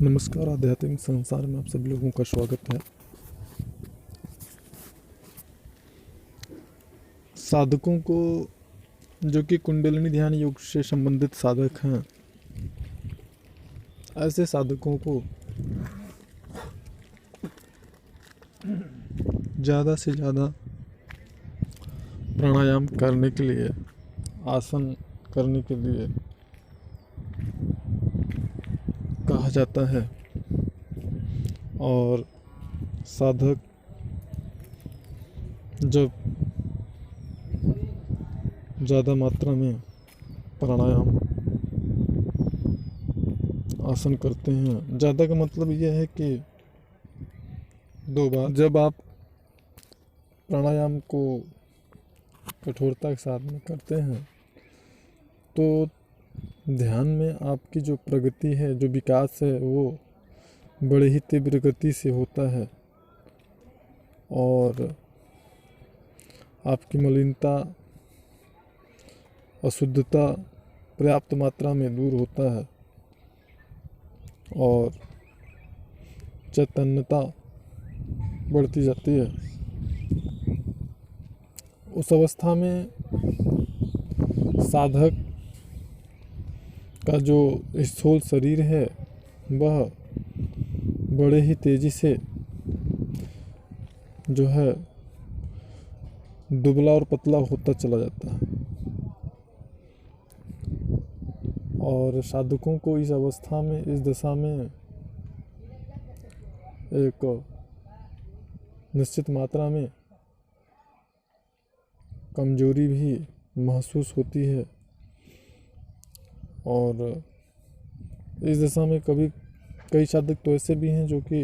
नमस्कार। आध्यात्मिक संसार में आप सभी लोगों का स्वागत है। साधकों को, जो कि कुंडलिनी ध्यान योग से संबंधित साधक हैं, ऐसे साधकों को ज़्यादा से ज़्यादा प्राणायाम करने के लिए, आसन करने के लिए कहा जाता है। और साधक जब ज़्यादा मात्रा में प्राणायाम आसन करते हैं, ज़्यादा का मतलब यह है कि 2 बार जब आप प्राणायाम को कठोरता के साथ में करते हैं तो ध्यान में आपकी जो प्रगति है, जो विकास है, वो बड़े ही तीव्र गति से होता है और आपकी मलिनता, अशुद्धता पर्याप्त मात्रा में दूर होता है और चैतन्यता बढ़ती जाती है। उस अवस्था में साधक का जो स्थूल शरीर है वह बड़े ही तेजी से जो है दुबला और पतला होता चला जाता है। और साधकों को इस अवस्था में, इस दशा में एक निश्चित मात्रा में कमजोरी भी महसूस होती है। और इस दशा में कई साधक तो ऐसे भी हैं जो कि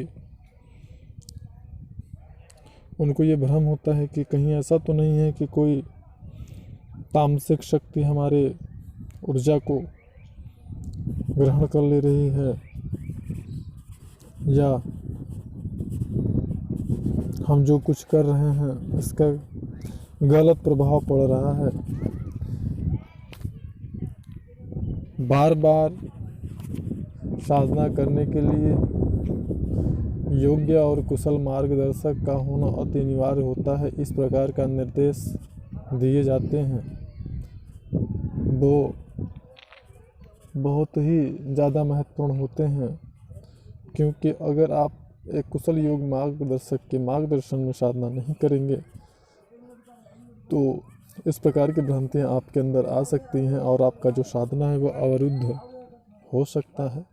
उनको ये भ्रम होता है कि कहीं ऐसा तो नहीं है कि कोई तामसिक शक्ति हमारे ऊर्जा को ग्रहण कर ले रही है या हम जो कुछ कर रहे हैं इसका गलत प्रभाव पड़ रहा है। बार बार साधना करने के लिए योग्य और कुशल मार्गदर्शक का होना अति अनिवार्य होता है। इस प्रकार का निर्देश दिए जाते हैं, वो बहुत ही ज़्यादा महत्वपूर्ण होते हैं, क्योंकि अगर आप एक कुशल योग मार्गदर्शक के मार्गदर्शन में साधना नहीं करेंगे तो इस प्रकार की भ्रांतियाँ आपके अंदर आ सकती हैं और आपका जो साधना है वो अवरुद्ध हो सकता है।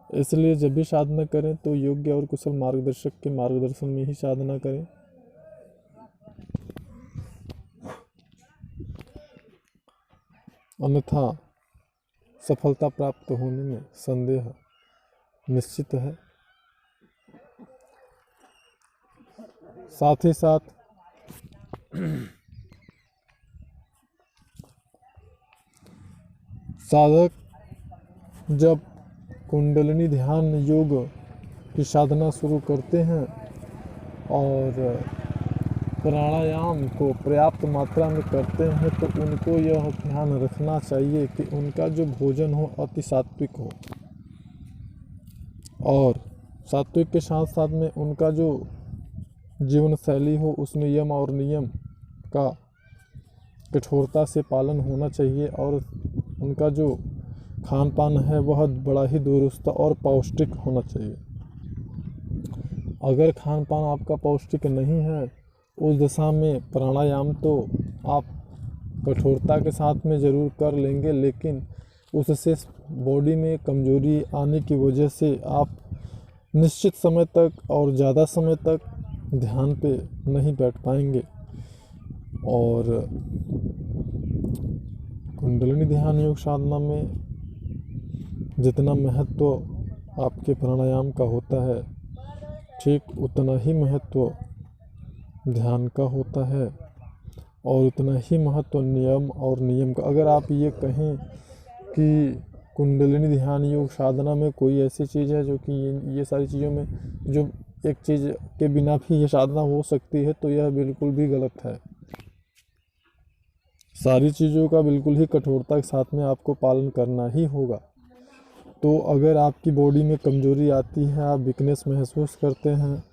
इसलिए जब भी साधना करें तो योग्य और कुशल मार्गदर्शक के मार्गदर्शन में ही साधना करें। अन्यथा सफलता प्राप्त होने में संदेह निश्चित है। साथ ही साथ साधक जब कुंडलिनी ध्यान योग की साधना शुरू करते हैं और प्राणायाम को पर्याप्त मात्रा में करते हैं तो उनको यह ध्यान रखना चाहिए कि उनका जो भोजन हो अति सात्विक हो और सात्विक के साथ साथ में उनका जो जीवन शैली हो उस नियम और नियम का कठोरता से पालन होना चाहिए और उनका जो खान पान है वह बड़ा ही दुरुस्त और पौष्टिक होना चाहिए। अगर खान पान आपका पौष्टिक नहीं है उस दशा में प्राणायाम तो आप कठोरता के साथ में ज़रूर कर लेंगे, लेकिन उससे बॉडी में कमजोरी आने की वजह से आप निश्चित समय तक और ज़्यादा समय तक ध्यान पे नहीं बैठ पाएंगे। और कुंडलिनी ध्यान योग साधना में जितना महत्व आपके प्राणायाम का होता है ठीक उतना ही महत्व ध्यान का होता है और उतना ही महत्व नियम और नियम का। अगर आप ये कहें कि कुंडलिनी ध्यान योग साधना में कोई ऐसी चीज़ है जो कि ये सारी चीज़ों में जो एक चीज़ के बिना भी ये साधना हो सकती है तो यह बिल्कुल भी गलत है। सारी चीज़ों का बिल्कुल ही कठोरता के साथ में आपको पालन करना ही होगा। तो अगर आपकी बॉडी में कमज़ोरी आती है, आप वीकनेस महसूस करते हैं,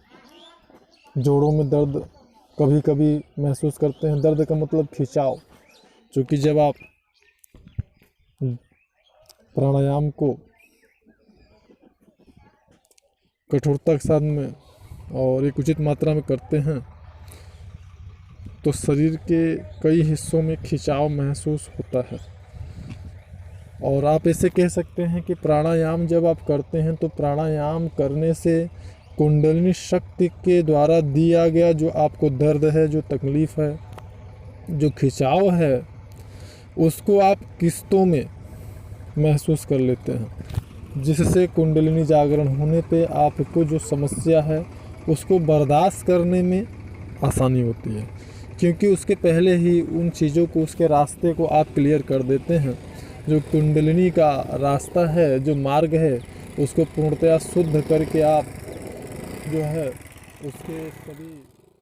जोड़ों में दर्द कभी कभी महसूस करते हैं, दर्द का मतलब खिंचाव, क्योंकि जब आप प्राणायाम को कठोरता के साथ में और एक उचित मात्रा में करते हैं तो शरीर के कई हिस्सों में खिंचाव महसूस होता है। और आप ऐसे कह सकते हैं कि प्राणायाम जब आप करते हैं तो प्राणायाम करने से कुंडलिनी शक्ति के द्वारा दिया गया जो आपको दर्द है, जो तकलीफ़ है, जो खिंचाव है, उसको आप किस्तों में महसूस कर लेते हैं, जिससे कुंडलिनी जागरण होने पे आपको जो समस्या है उसको बर्दाश्त करने में आसानी होती है, क्योंकि उसके पहले ही उन चीज़ों को, उसके रास्ते को आप क्लियर कर देते हैं। जो कुंडलिनी का रास्ता है, जो मार्ग है, उसको पूर्णतया शुद्ध करके आप जो है उसके सभी